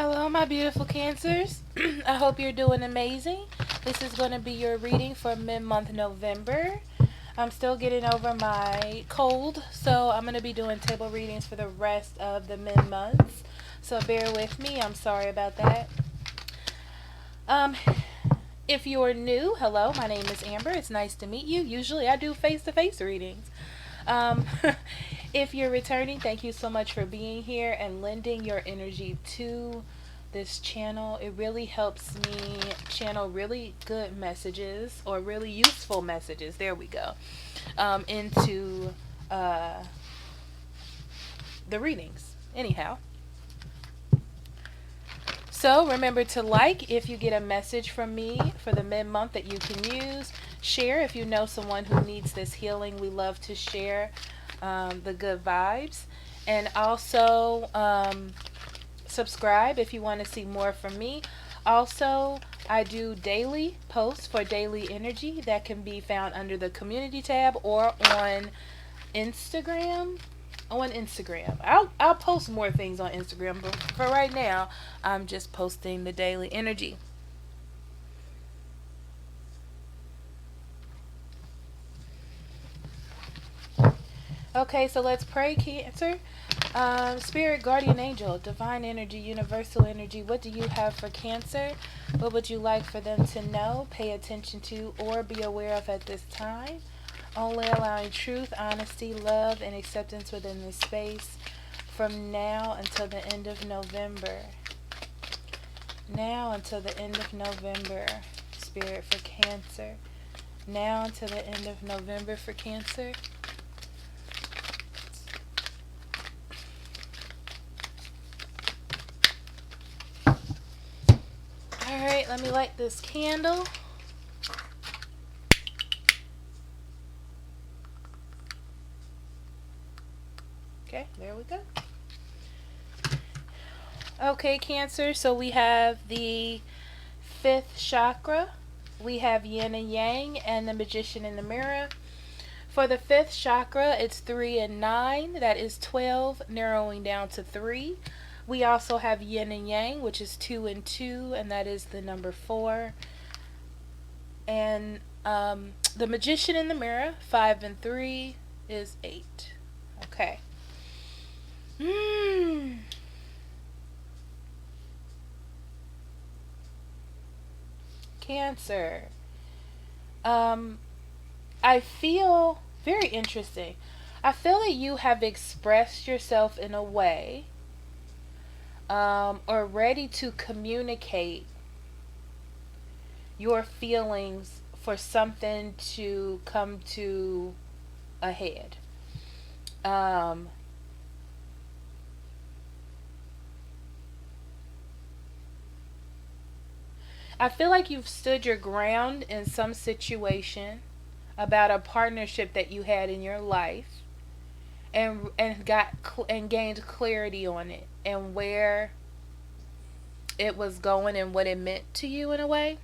Hello, my beautiful Cancers. I hope you're doing amazing. This is going to be your reading for mid-month November. I'm still getting over my cold, so I'm going to be doing table readings for the rest of the mid-months. So bear with me. I'm sorry about that. Um, if you're new, hello, my name is Amber. It's nice to meet you. Usually I do face-to-face readings. Um, if you're returning, thank you so much for being here and lending your energy to this channel. It really helps me channel really good messages or really useful messages. There we go. Into the readings. Anyhow. So remember to like if you get a message from me for the mid-month that you can use. Share if you know someone who needs this healing. We love to share the good vibes. And also subscribe if you want to see more from me. Also, I do daily posts for daily energy that can be found under the community tab or on Instagram. I'll post more things on Instagram, but for right now, I'm just posting the daily energy. Okay, so let's pray, Cancer. Spirit, guardian angel, divine energy, universal energy, what do you have for Cancer? What would you like for them to know, pay attention to, or be aware of at this time? Only allowing truth, honesty, love, and acceptance within this space from now until the end of November. Now until the end of November, Spirit, for Cancer. Now until the end of November for Cancer. Alright, let me light this candle. Okay, there we go. Okay, Cancer, so we have the 5th chakra. We have yin and yang and the magician in the mirror. For the 5th chakra, it's 3 and 9. That is 12, narrowing down to 3. We also have yin and yang, which is 2 and 2, and that is the number 4. And the magician in the mirror, 5 and 3, is 8. Okay. Cancer. I feel very interesting. I feel that you have expressed yourself in a way or ready to communicate your feelings for something to come to a head. I feel like you've stood your ground in some situation about a partnership that you had in your life and gained clarity on it and where it was going and what it meant to you in a way.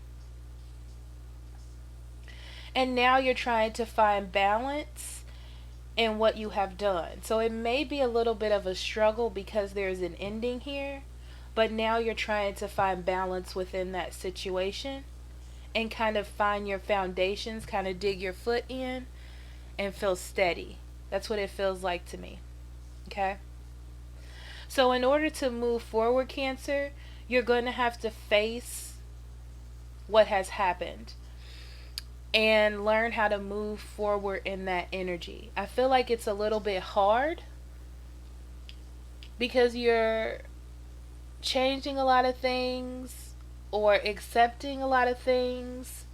And now you're trying to find balance in what you have done. So it may be a little bit of a struggle because there's an ending here, but now you're trying to find balance within that situation and kind of find your foundations, kind of dig your foot in and feel steady. That's what it feels like to me. Okay? So in order to move forward, Cancer, you're going to have to face what has happened and learn how to move forward in that energy. I feel like it's a little bit hard because you're changing a lot of things or accepting a lot of things.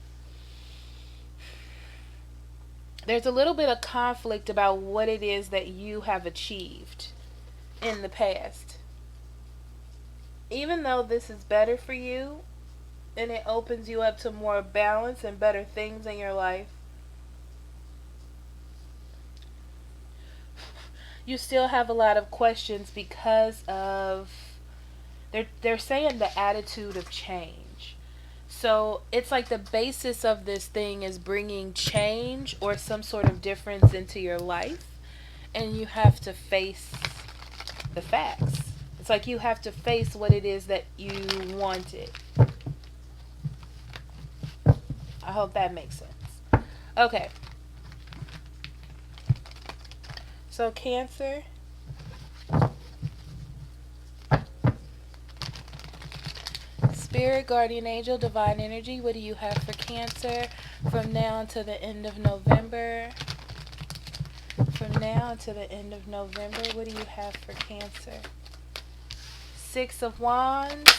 There's a little bit of conflict about what it is that you have achieved in the past. Even though this is better for you and it opens you up to more balance and better things in your life, you still have a lot of questions because of they're saying the attitude of change. So it's like the basis of this thing is bringing change or some sort of difference into your life, and you have to face the facts. It's like you have to face what it is that you wanted. I hope that makes sense. Okay. So Cancer. Spirit, guardian angel, divine energy, what do you have for Cancer from now until the end of November? From now until the end of November, what do you have for Cancer? Six of Wands,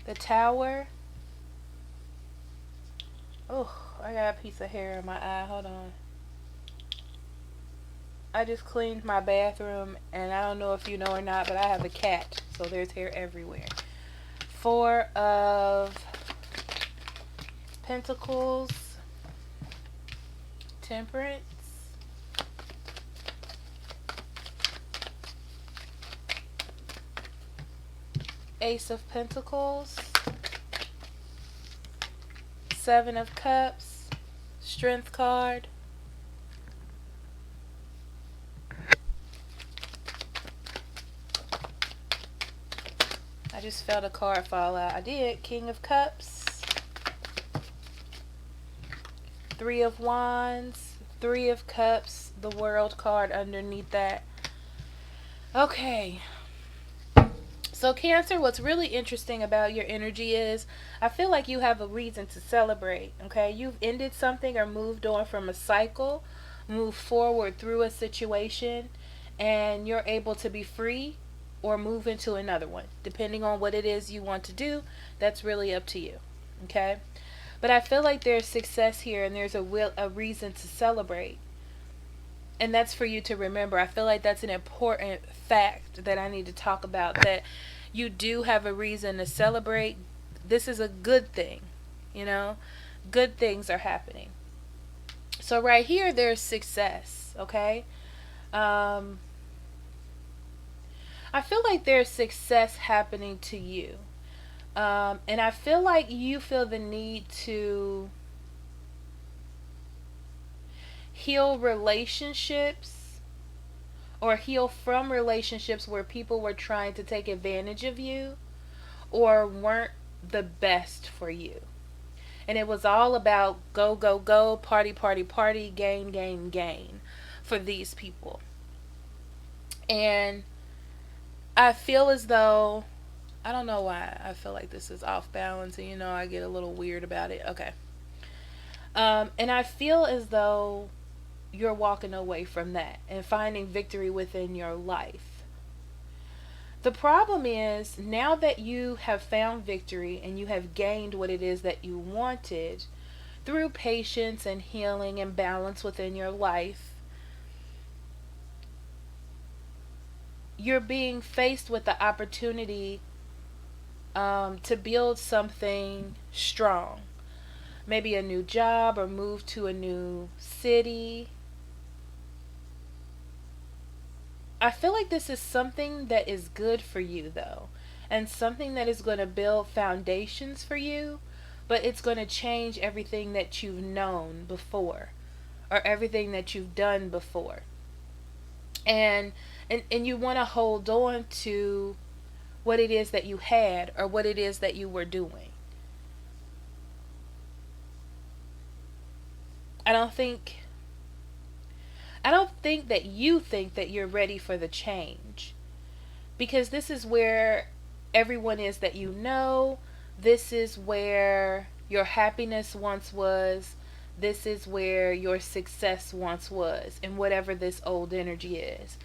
the Tower. Oh, I got a piece of hair in my eye. Hold on. I just cleaned my bathroom, and I don't know if you know or not, but I have a cat, so there's hair everywhere. Four of Pentacles, Temperance, Ace of Pentacles, Seven of Cups, Strength card, I just felt a card fall out. I did. King of Cups, Three of Wands, Three of Cups, the World card underneath that. Okay. So Cancer, what's really interesting about your energy is I feel like you have a reason to celebrate, okay? You've ended something or moved on from a cycle, moved forward through a situation, and you're able to be free or move into another one. Depending on what it is you want to do, that's really up to you, okay? But I feel like there's success here and there's a reason to celebrate. And that's for you to remember. I feel like that's an important fact that I need to talk about, that you do have a reason to celebrate. This is a good thing, you know? Good things are happening. So right here, there's success, okay? I feel like there's success happening to you. And I feel like you feel the need to heal relationships or heal from relationships where people were trying to take advantage of you or weren't the best for you. And it was all about go, go, go, party, party, party, gain, gain, gain for these people. And I feel as though, I don't know why I feel like this is off balance, and I get a little weird about it. Okay. And I feel as though you're walking away from that and finding victory within your life. The problem is, now that you have found victory and you have gained what it is that you wanted through patience and healing and balance within your life, you're being faced with the opportunity to build something strong. Maybe a new job or move to a new city. I feel like this is something that is good for you, though, and something that is going to build foundations for you, but it's going to change everything that you've known before or everything that you've done before. And you want to hold on to what it is that you had or what it is that you were doing. I don't think that you think that you're ready for the change, because this is where everyone is that you know. This is where your happiness once was. This is where your success once was, and whatever this old energy is.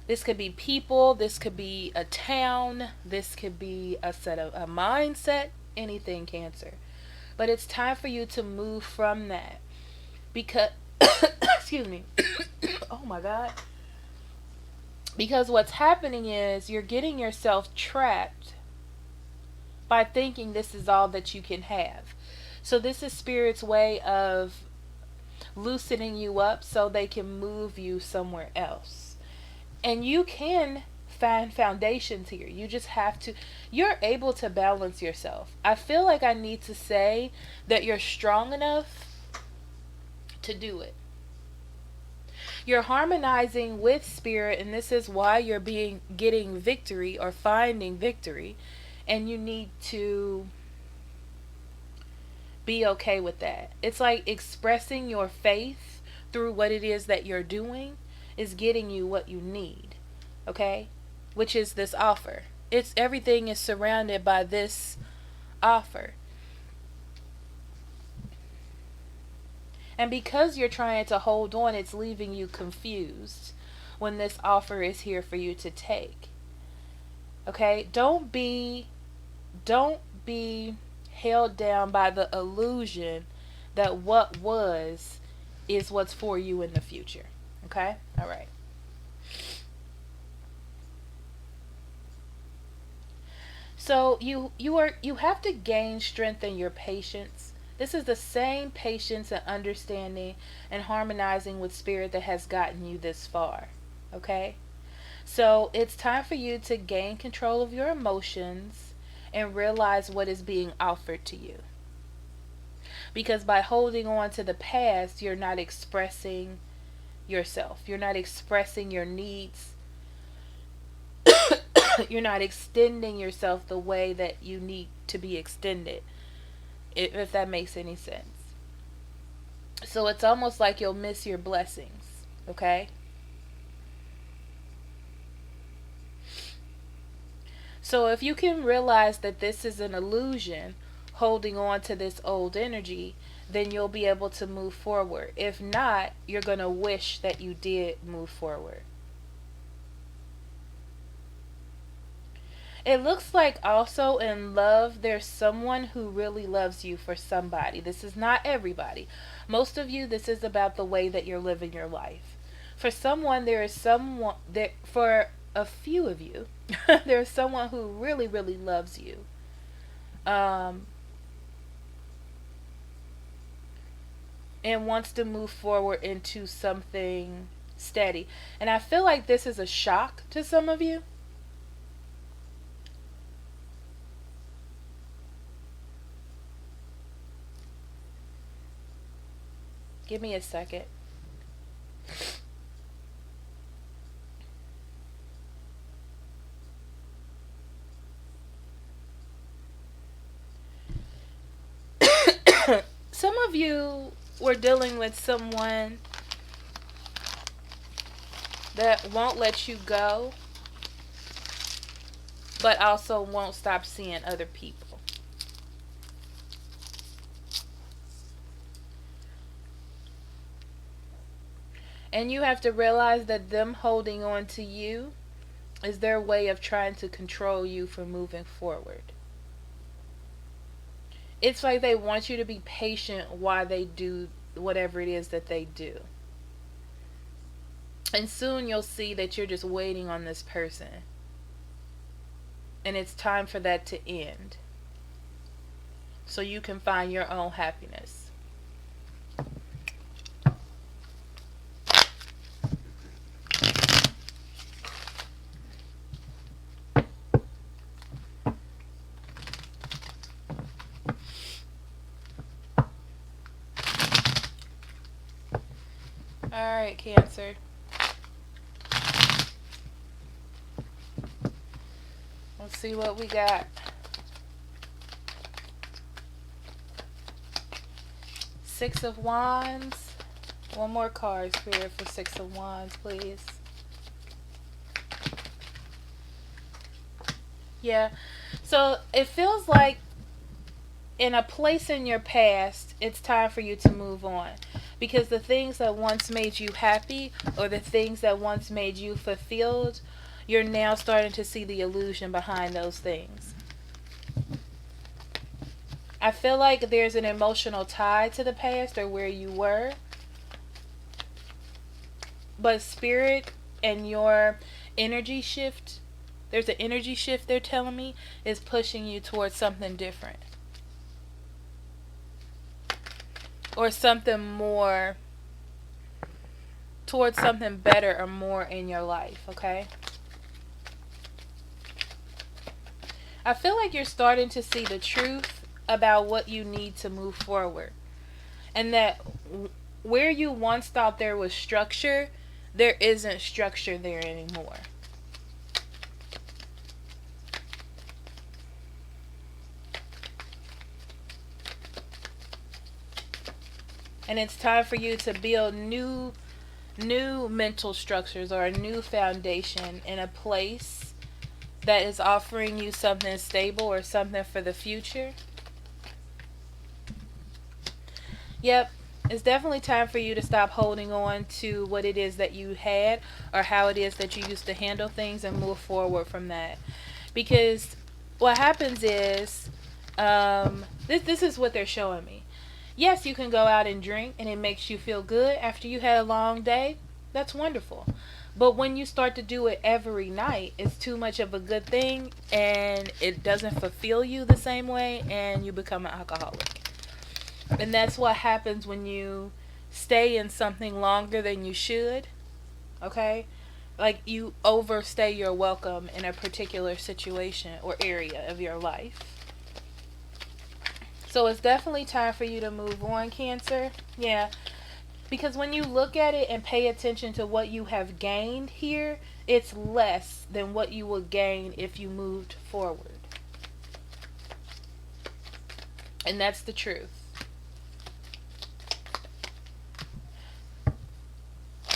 This could be people, this could be a town, this could be a mindset, anything, Cancer. But it's time for you to move from that. Because excuse me. Oh my God. Because what's happening is you're getting yourself trapped by thinking this is all that you can have. So this is Spirit's way of loosening you up so they can move you somewhere else. And you can find foundations here. You just have to, you're able to balance yourself. I feel like I need to say that you're strong enough to do it. You're harmonizing with spirit, and this is why you're getting victory or finding victory, and you need to be okay with that. It's like expressing your faith through what it is that you're doing is getting you what you need. Okay? Which is this offer. It's everything is surrounded by this offer. And because you're trying to hold on, it's leaving you confused when this offer is here for you to take. Okay? Don't be held down by the illusion that what was is what's for you in the future. Okay? All right. So you have to gain strength in your patience. This is the same patience and understanding and harmonizing with spirit that has gotten you this far. Okay? So it's time for you to gain control of your emotions and realize what is being offered to you. Because by holding on to the past, you're not expressing yourself. You're not expressing your needs. You're not extending yourself the way that you need to be extended, if that makes any sense. So it's almost like you'll miss your blessings. Okay? So if you can realize that this is an illusion, holding on to this old energy, then you'll be able to move forward. If not, you're going to wish that you did move forward. It looks like also in love, there's someone who really loves you for somebody. This is not everybody. Most of you, this is about the way that you're living your life. For someone, there is someone, for a few of you, there's someone who really, really loves you. And wants to move forward into something steady. And I feel like this is a shock to some of you. Give me a second. Some of you were dealing with someone that won't let you go, but also won't stop seeing other people. And you have to realize that them holding on to you is their way of trying to control you from moving forward. It's like they want you to be patient while they do whatever it is that they do. And soon you'll see that you're just waiting on this person. And it's time for that to end. So you can find your own happiness. Alright, Cancer. Let's see what we got. Six of Wands. One more card here for Six of Wands, please. Yeah. So it feels like in a place in your past, it's time for you to move on. Because the things that once made you happy or the things that once made you fulfilled, you're now starting to see the illusion behind those things. I feel like there's an emotional tie to the past or where you were. But spirit and your energy shift, there's an energy shift they're telling me, is pushing you towards something different. Or something more, towards something better or more in your life, okay? I feel like you're starting to see the truth about what you need to move forward. And that where you once thought there was structure, there isn't structure there anymore. And it's time for you to build new mental structures or a new foundation in a place that is offering you something stable or something for the future. Yep, it's definitely time for you to stop holding on to what it is that you had or how it is that you used to handle things and move forward from that. Because what happens is, this is what they're showing me. Yes, you can go out and drink and it makes you feel good after you had a long day. That's wonderful. But when you start to do it every night, it's too much of a good thing and it doesn't fulfill you the same way and you become an alcoholic. And that's what happens when you stay in something longer than you should. Okay? Like you overstay your welcome in a particular situation or area of your life. So it's definitely time for you to move on, Cancer. Yeah. Because when you look at it and pay attention to what you have gained here, it's less than what you would gain if you moved forward. And that's the truth.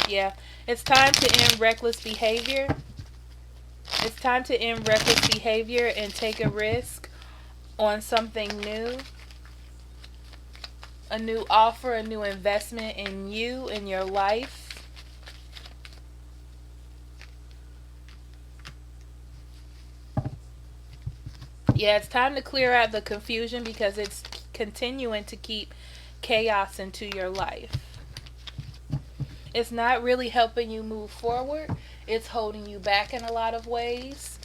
Yeah. It's time to end reckless behavior. It's time to end reckless behavior and take a risk on something new. A new offer, a new investment in you, in your life. Yeah, it's time to clear out the confusion because it's continuing to keep chaos into your life. It's not really helping you move forward. It's holding you back in a lot of ways.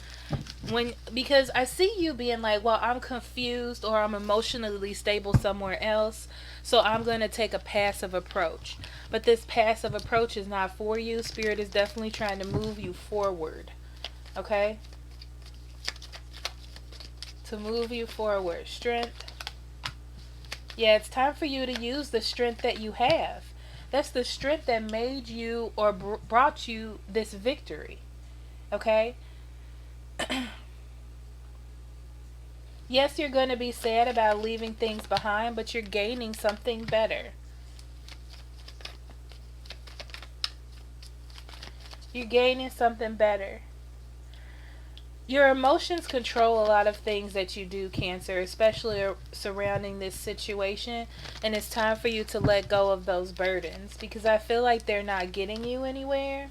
Because I see you being like, well, I'm confused or I'm emotionally stable somewhere else, so I'm going to take a passive approach. But this passive approach is not for you. Spirit is definitely trying to move you forward. Okay? To move you forward. Strength. Yeah, it's time for you to use the strength that you have. That's the strength that made you or brought you this victory. Okay? Yes, you're going to be sad about leaving things behind, but you're gaining something better. You're gaining something better. Your emotions control a lot of things that you do, Cancer, especially surrounding this situation. And it's time for you to let go of those burdens because I feel like they're not getting you anywhere.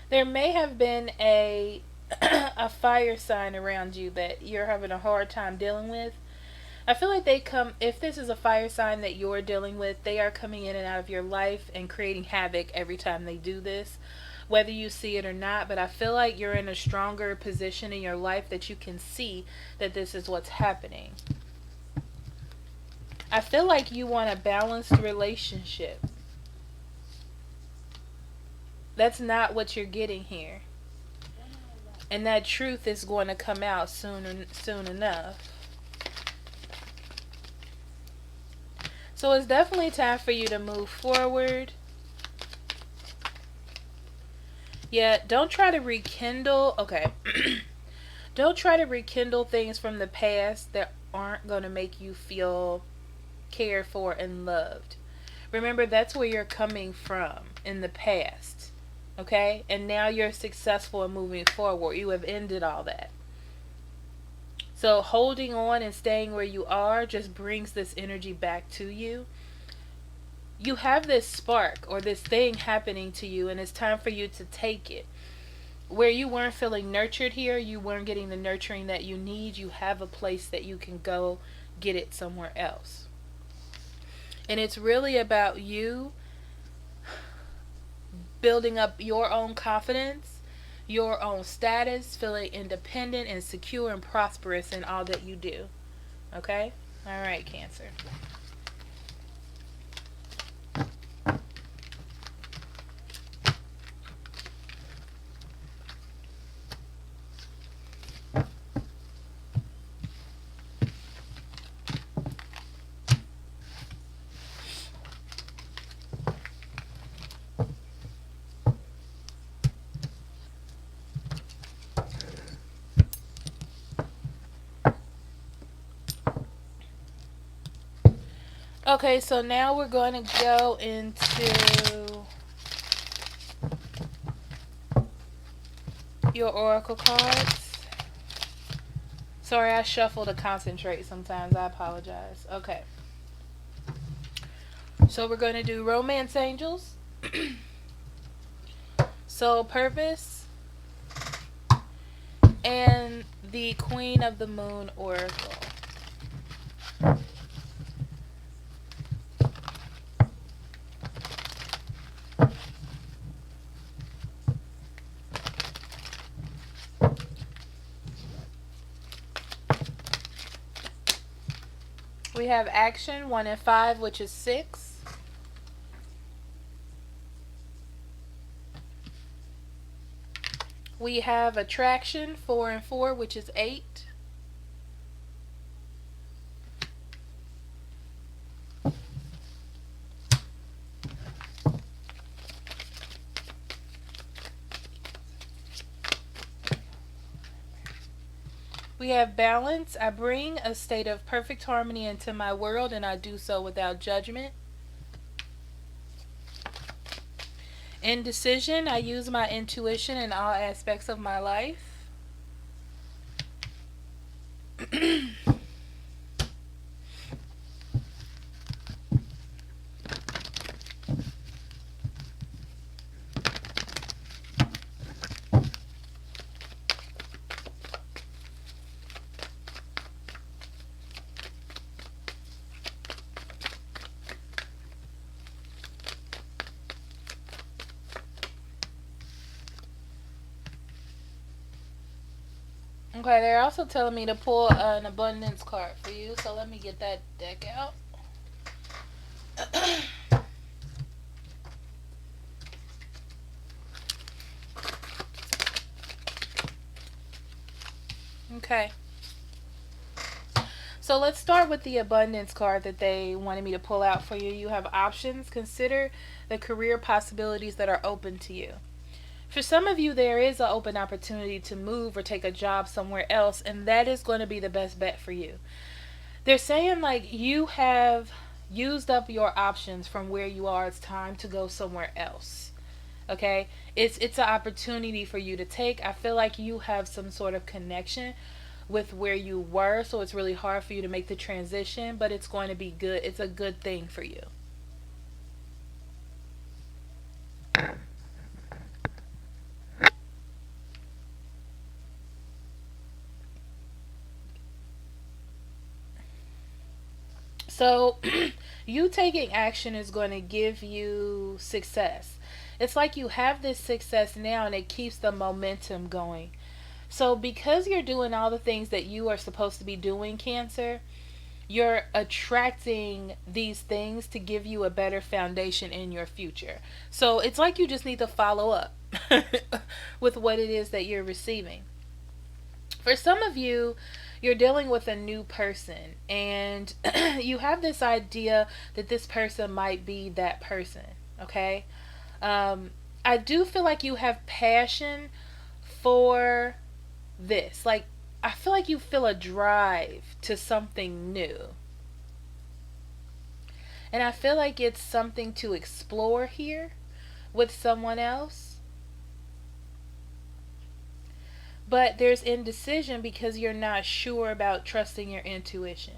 There may have been a fire sign around you that you're having a hard time dealing with. I feel like if this is a fire sign that you're dealing with, they are coming in and out of your life and creating havoc every time they do this, whether you see it or not. But I feel like you're in a stronger position in your life that you can see that this is what's happening. I feel like you want a balanced relationship. That's not what you're getting here. And that truth is going to come out soon enough. So it's definitely time for you to move forward. Yeah, don't try to rekindle. Okay. Don't try to rekindle things from the past that aren't going to make you feel cared for and loved. Remember, that's where you're coming from in the past. Okay? And now you're successful in moving forward. You have ended all that. So holding on and staying where you are just brings this energy back to you. You have this spark or this thing happening to you, and it's time for you to take it. Where you weren't feeling nurtured here, you weren't getting the nurturing that you need, you have a place that you can go get it somewhere else. And it's really about you building up your own confidence, your own status, feeling independent and secure and prosperous in all that you do. Okay? All right, Cancer. Okay, so now we're going to go into your oracle cards. Sorry, I shuffle to concentrate sometimes. I apologize. Okay. So we're going to do romance angels, soul purpose, and the Queen of the Moon oracle. We have action 1 and 5, which is 6. We have attraction 4 and 4, which is 8. We have balance. I bring a state of perfect harmony into my world, and I do so without judgment. Indecision. I use my intuition in all aspects of my life. Okay, they're also telling me to pull an abundance card for you, so let me get that deck out. Okay. So let's start with the abundance card that they wanted me to pull out for you. You have options. Consider the career possibilities that are open to you. For some of you, there is an open opportunity to move or take a job somewhere else, and that is going to be the best bet for you. They're saying like you have used up your options from where you are. It's time to go somewhere else. Okay? It's an opportunity for you to take. I feel like you have some sort of connection with where you were, so it's really hard for you to make the transition, but it's going to be good. It's a good thing for you. So, you taking action is going to give you success. It's like you have this success now and it keeps the momentum going. So, because you're doing all the things that you are supposed to be doing, Cancer, you're attracting these things to give you a better foundation in your future. So, it's like you just need to follow up with what it is that you're receiving. For some of you, you're dealing with a new person and you have this idea that this person might be that person, okay? I do feel like you have passion for this. Like, I feel like you feel a drive to something new. And I feel like it's something to explore here with someone else. But there's indecision because you're not sure about trusting your intuition.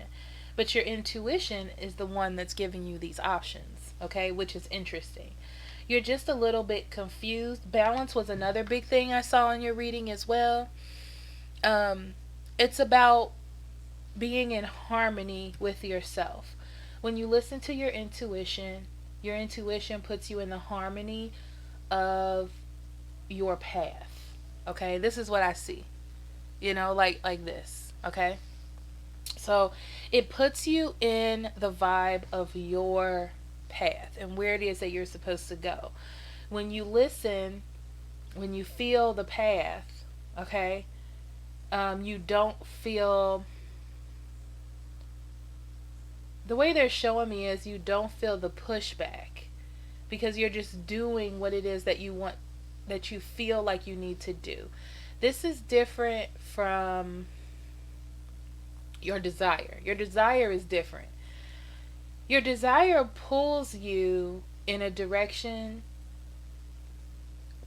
But your intuition is the one that's giving you these options, okay? Which is interesting. You're just a little bit confused. Balance was another big thing I saw in your reading as well. It's about being in harmony with yourself. When you listen to your intuition puts you in the harmony of your path. Okay? This is what I see. You know, like this, okay? So, it puts you in the vibe of your path and where it is that you're supposed to go. When you listen, when you feel the path, okay? You don't feel, the way they're showing me is you don't feel the pushback because you're just doing what it is that you want, that you feel like you need to do. This is different from your desire. Your desire is different. Your desire pulls you in a direction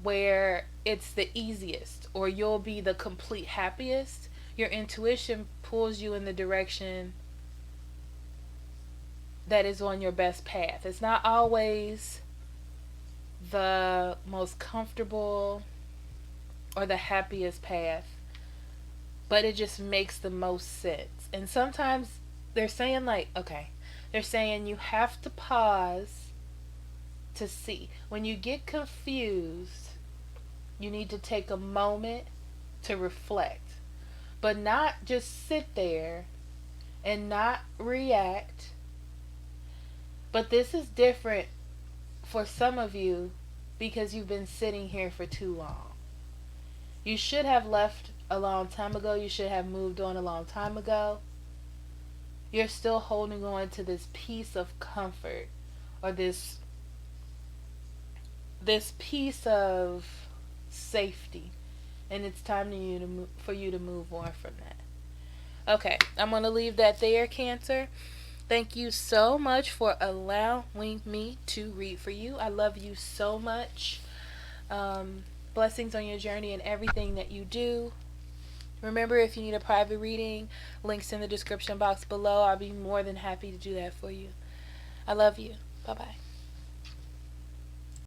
where it's the easiest, or you'll be the complete happiest. Your intuition pulls you in the direction that is on your best path. It's not always the most comfortable or the happiest path, but it just makes the most sense. And sometimes they're saying, like, okay, they're saying you have to pause to see. When you get confused, you need to take a moment to reflect, but not just sit there and not react. But this is different for some of you because you've been sitting here for too long. You should have left a long time ago. You should have moved on a long time ago. You're still holding on to this piece of comfort, or this piece of safety, and it's time for you to move on from that. Okay, I'm going to leave that there, Cancer. Thank you so much for allowing me to read for you. I love you so much. Blessings on your journey and everything that you do. Remember, if you need a private reading, links in the description box below. I'll be more than happy to do that for you. I love you. Bye-bye.